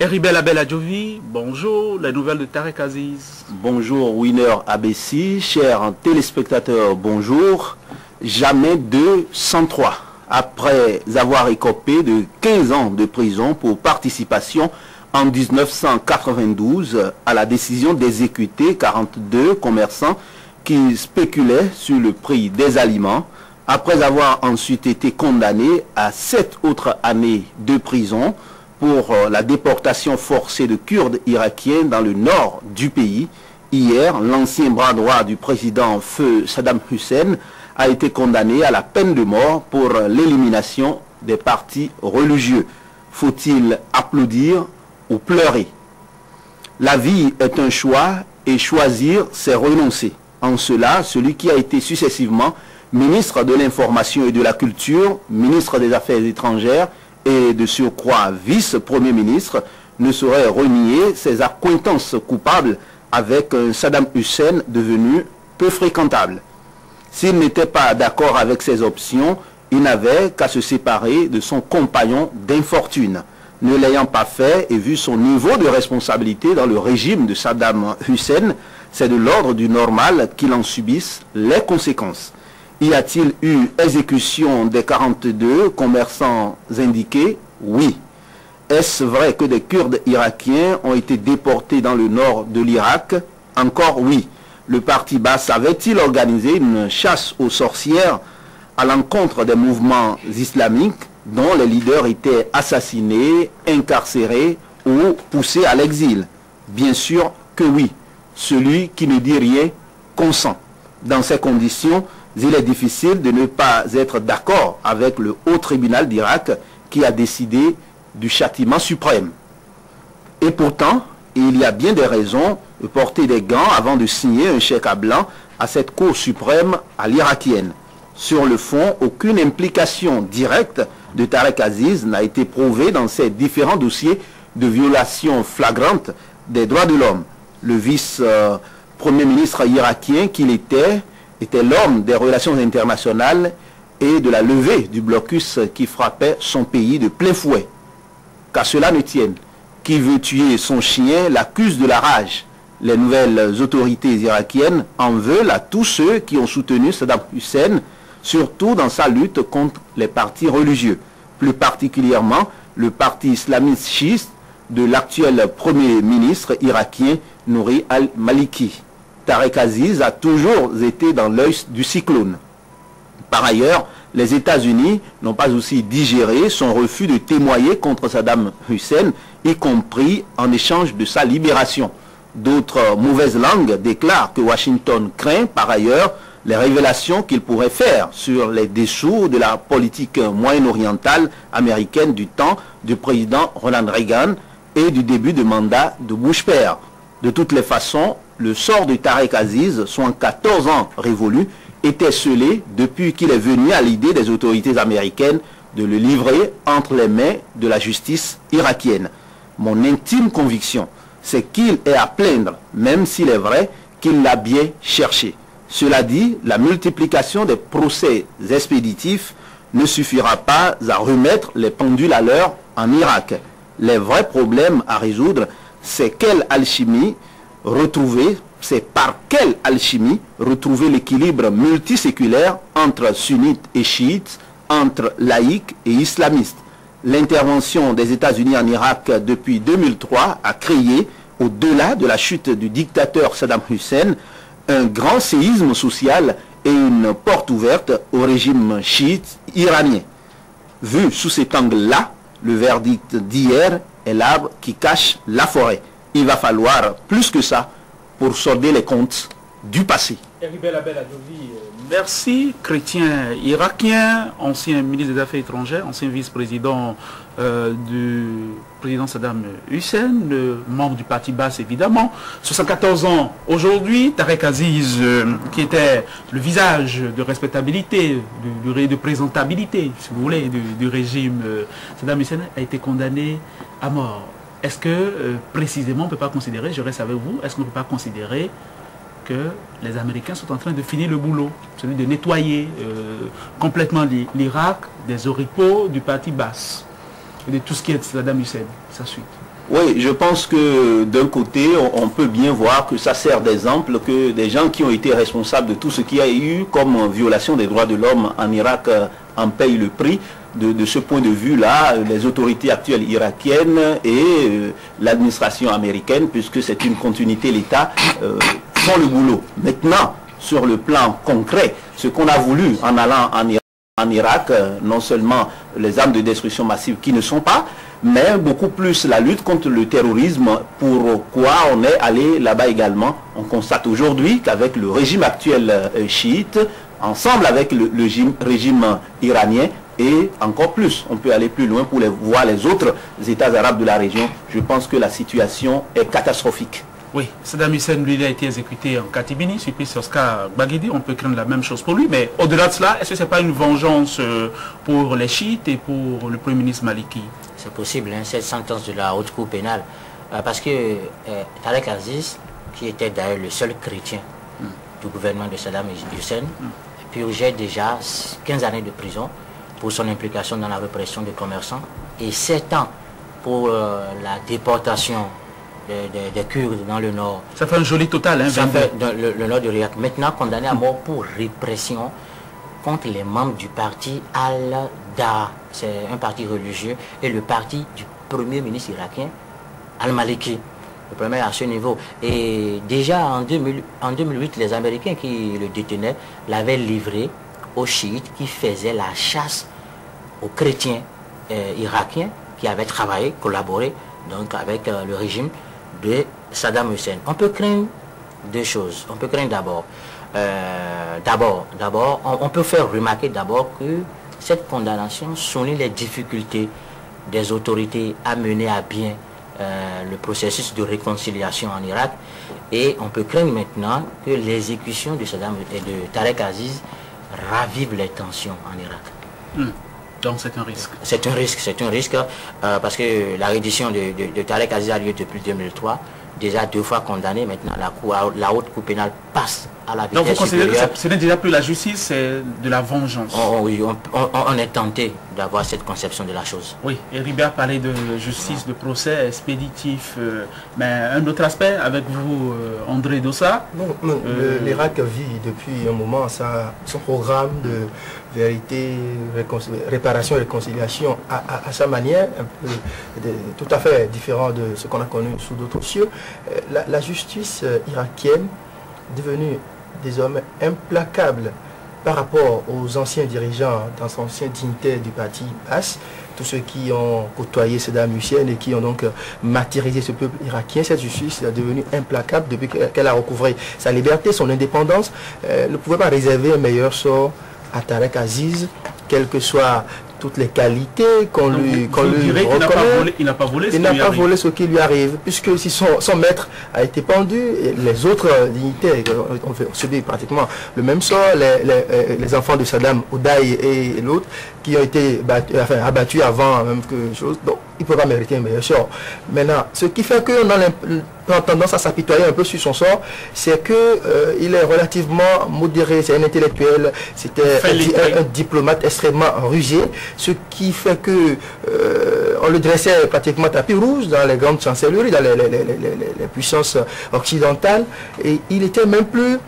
Heribel Abel Adjovi, bonjour, les nouvelles de Tarek Aziz. Bonjour Winner Abessi, chers téléspectateurs, bonjour. Jamais 203. Après avoir écopé de 15 ans de prison pour participation en 1992 à la décision d'exécuter 42 commerçants qui spéculaient sur le prix des aliments, après avoir ensuite été condamné à 7 autres années de prison pour la déportation forcée de Kurdes irakiens dans le nord du pays. Hier, l'ancien bras droit du président feu Saddam Hussein a été condamné à la peine de mort pour l'élimination des partis religieux. Faut-il applaudir ou pleurer? La vie est un choix et choisir, c'est renoncer. En cela, celui qui a été successivement ministre de l'Information et de la Culture, ministre des Affaires étrangères et de surcroît vice-premier ministre, ne saurait renier ses accointances coupables avec un Saddam Hussein devenu peu fréquentable. S'il n'était pas d'accord avec ses options, il n'avait qu'à se séparer de son compagnon d'infortune. Ne l'ayant pas fait et vu son niveau de responsabilité dans le régime de Saddam Hussein, c'est de l'ordre du normal qu'il en subisse les conséquences. Y a-t-il eu exécution des 42 commerçants indiqués? Oui. Est-ce vrai que des Kurdes irakiens ont été déportés dans le nord de l'Irak? Encore oui. Le parti Baas avait-il organisé une chasse aux sorcières à l'encontre des mouvements islamiques dont les leaders étaient assassinés, incarcérés ou poussés à l'exil? Bien sûr que oui. Celui qui ne dit rien consent. Dans ces conditions, il est difficile de ne pas être d'accord avec le haut tribunal d'Irak qui a décidé du châtiment suprême. Et pourtant, il y a bien des raisons de porter des gants avant de signer un chèque à blanc à cette Cour suprême à l'irakienne. Sur le fond, aucune implication directe de Tarek Aziz n'a été prouvée dans ces différents dossiers de violation flagrante des droits de l'homme. Le vice-premier ministre irakien qu'il était l'homme des relations internationales et de la levée du blocus qui frappait son pays de plein fouet. Qu'à cela ne tienne, qui veut tuer son chien l'accuse de la rage. Les nouvelles autorités irakiennes en veulent à tous ceux qui ont soutenu Saddam Hussein, surtout dans sa lutte contre les partis religieux, plus particulièrement le parti islamiste chiite de l'actuel premier ministre irakien Nouri al-Maliki. Tarek Aziz a toujours été dans l'œil du cyclone. Par ailleurs, les États-Unis n'ont pas aussi digéré son refus de témoigner contre Saddam Hussein, y compris en échange de sa libération. D'autres mauvaises langues déclarent que Washington craint par ailleurs les révélations qu'il pourrait faire sur les dessous de la politique moyen-orientale américaine du temps du président Ronald Reagan et du début de mandat de Bush père. De toutes les façons, le sort de Tarek Aziz, soit 14 ans révolu, était scellé depuis qu'il est venu à l'idée des autorités américaines de le livrer entre les mains de la justice irakienne. Mon intime conviction, c'est qu'il est à plaindre, même s'il est vrai qu'il l'a bien cherché. Cela dit, la multiplication des procès expéditifs ne suffira pas à remettre les pendules à l'heure en Irak. Les vrais problèmes à résoudre, c'est quelle alchimie retrouver, c'est par quelle alchimie retrouver l'équilibre multiséculaire entre sunnites et chiites, entre laïcs et islamistes. L'intervention des États-Unis en Irak depuis 2003 a créé, au-delà de la chute du dictateur Saddam Hussein, un grand séisme social et une porte ouverte au régime chiite iranien. Vu sous cet angle-là, le verdict d'hier est l'arbre qui cache la forêt. Il va falloir plus que ça pour solder les comptes du passé. Heribel Abel Adjovi, merci. Chrétien irakien, ancien ministre des Affaires étrangères, ancien vice-président du président Saddam Hussein, membre du parti Baas évidemment. 74 ans aujourd'hui, Tarek Aziz, qui était le visage de respectabilité, de présentabilité, si vous voulez, du régime Saddam Hussein, a été condamné à mort. Est-ce que précisément on ne peut pas considérer, je reste avec vous, est-ce qu'on ne peut pas considérer que les Américains sont en train de finir le boulot, celui de nettoyer complètement l'Irak des oripeaux du parti Baas, et de tout ce qui est Saddam Hussein, sa suite? Oui, je pense que d'un côté, on peut bien voir que ça sert d'exemple, que des gens qui ont été responsables de tout ce qu'il y a eu comme violation des droits de l'homme en Irak en payent le prix. De ce point de vue-là, les autorités actuelles irakiennes et l'administration américaine, puisque c'est une continuité, l'État, font le boulot. Maintenant, sur le plan concret, ce qu'on a voulu en allant en Irak, non seulement les armes de destruction massive qui ne sont pas, mais beaucoup plus la lutte contre le terrorisme, pourquoi on est allé là-bas également. On constate aujourd'hui qu'avec le régime actuel chiite, ensemble avec le régime iranien, et encore plus, on peut aller plus loin pour voir les autres États arabes de la région, je pense que la situation est catastrophique. Oui, Saddam Hussein, lui, a été exécuté en catimini, suivi Oscar Baghidi. On peut craindre la même chose pour lui. Mais au-delà de cela, est-ce que ce n'est pas une vengeance pour les chiites et pour le Premier ministre Maliki? C'est possible, hein, cette sentence de la haute cour pénale. Parce que Tarek Aziz, qui était d'ailleurs le seul chrétien du gouvernement de Saddam Hussein, purgeait déjà 15 années de prison pour son implication dans la répression des commerçants et 7 ans pour la déportation des Kurdes dans le nord. Ça fait un joli total, hein, ça fait dans le nord de l'Irak. Maintenant condamné à mort pour répression contre les membres du parti Al-Da'a. C'est un parti religieux et le parti du premier ministre irakien, Al-Maliki. Le premier à ce niveau. Et déjà en 2008, les Américains qui le détenaient l'avaient livré aux chiites qui faisaient la chasse aux chrétiens irakiens qui avaient travaillé, collaboré donc avec le régime de Saddam Hussein. On peut craindre deux choses. On peut craindre d'abord, on peut faire remarquer d'abord que cette condamnation souligne les difficultés des autorités à mener à bien le processus de réconciliation en Irak. Et on peut craindre maintenant que l'exécution de Saddam et de Tarek Aziz ravive les tensions en Irak. Donc c'est un risque. C'est un risque parce que la reddition de Tarek Aziz a lieu depuis 2003, déjà 2 fois condamné. Maintenant la haute cour pénale passe à la vitesse supérieure. Donc vous considérez que ce n'est déjà plus la justice, c'est de la vengeance? Oui, on est tenté d'avoir cette conception de la chose. Oui, et Ribert parlait de justice, de procès expéditif, mais un autre aspect avec vous, André Dossa. L'Irak vit depuis un moment son programme de vérité, réparation et réconciliation à sa manière, tout à fait différent de ce qu'on a connu sous d'autres cieux. La justice irakienne devenue désormais implacable par rapport aux anciens dirigeants, aux anciens dignitaires du parti Baas, tous ceux qui ont côtoyé Saddam Hussein et qui ont donc martyrisé ce peuple irakien. Cette justice est devenue implacable depuis qu'elle a recouvré sa liberté, son indépendance. Ne pouvait pas réserver un meilleur sort à Tarek Aziz, quelles que soient toutes les qualités qu'on lui reconnaît. Il n'a pas volé ce qui lui arrive, puisque si son maître a été pendu, et les autres dignitaires ont subi pratiquement le même sort, les enfants de Saddam, Oudaï et l'autre, qui ont été abattus avant même que chose. Donc, il ne peut pas mériter un meilleur sort. Maintenant, ce qui fait qu'on a tendance à s'apitoyer un peu sur son sort, c'est qu'il est relativement modéré, c'est un intellectuel, c'était un diplomate extrêmement rusé, ce qui fait que on le dressait pratiquement tapis rouge dans les grandes chancelleries, dans les puissances occidentales, et il était même plus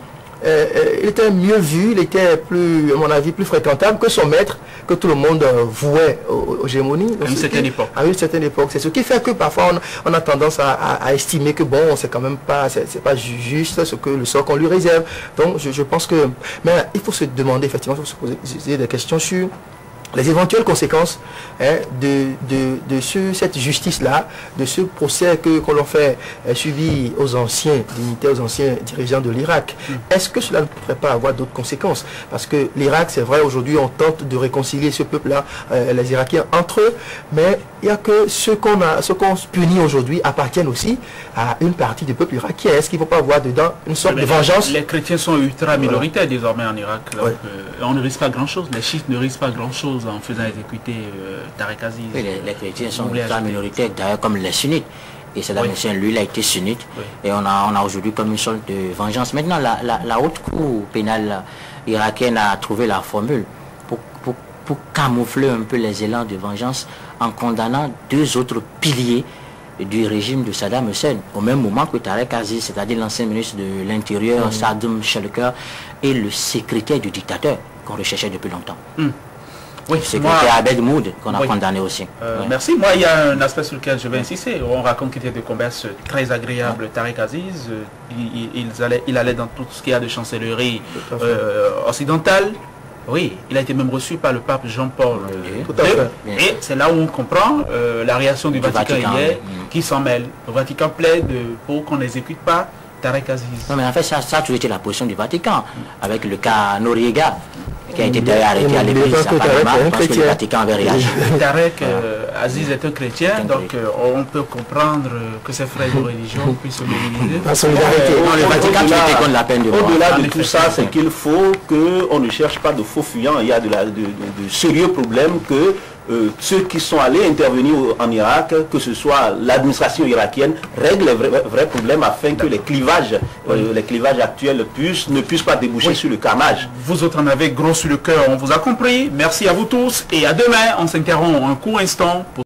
il était mieux vu, il était plus, à mon avis, plus fréquentable que son maître, que tout le monde vouait aux gémonies. À une certaine époque. À une certaine époque. C'est ce qui fait que parfois on a tendance à estimer que bon, c'est quand même pas, c'est pas juste ce que le sort qu'on lui réserve. Donc je pense que, mais il faut se demander, effectivement, il faut se poser des questions sur les éventuelles conséquences de cette justice-là, de ce procès qu'on leur fait subi aux anciens dignitaires, aux anciens dirigeants de l'Irak. Est-ce que cela ne pourrait pas avoir d'autres conséquences? Parce que l'Irak, c'est vrai, aujourd'hui, on tente de réconcilier ce peuple-là, les Irakiens, entre eux, mais il n'y a que ce qu'on punit aujourd'hui appartiennent aussi à une partie du peuple irakien. Est-ce qu'il ne faut pas avoir dedans une sorte de vengeance? Les chrétiens sont ultra minoritaires désormais en Irak. Donc, on ne risque pas grand-chose. Les chiites ne risquent pas grand-chose en faisant exécuter Tarek Aziz. Oui, les chrétiens sont ultra minoritaires, d'ailleurs comme les sunnites. Et Saddam Hussein, lui, il a été sunnite. Et on a aujourd'hui comme une sorte de vengeance. Maintenant, la haute cour pénale irakienne a trouvé la formule pour camoufler un peu les élans de vengeance en condamnant 2 autres piliers du régime de Saddam Hussein, au même moment que Tarek Aziz, c'est-à-dire l'ancien ministre de l'Intérieur, Saddam Shelker, est le secrétaire du dictateur qu'on recherchait depuis longtemps. Oui, Le secrétaire Abed Moud, qu'on a oui. condamné aussi. Merci. Moi, il y a un aspect sur lequel je vais insister. On raconte qu'il était de commerce très agréable, Tarek Aziz. Il allait dans tout ce qu'il y a de chancellerie occidentale. Oui, il a été même reçu par le pape Jean-Paul II. Et c'est là où on comprend la réaction du Vatican hier, qui s'en mêle. Le Vatican plaide pour qu'on n'exécute pas Tarek Aziz. Non, mais en fait, ça a toujours été la position du Vatican, avec le cas Noriega, qui a été arrêté à l'église à Panama, parce que le Vatican avait réagi. Tarek Aziz est un chrétien, donc on peut comprendre que ses frères de religion puissent se mobiliser. En solidarité. Le Vatican qui était contre la peine de mort. Au-delà de tout ça, c'est qu'il faut qu'on ne cherche pas de faux fuyants. Il y a de sérieux problèmes que ceux qui sont allés intervenir en Irak, que ce soit l'administration irakienne, règle les vrais problèmes afin que les clivages actuels ne puissent pas déboucher sur le carnage. Vous autres en avez gros sur le cœur, on vous a compris. Merci à vous tous et à demain. On s'interrompt un court instant pour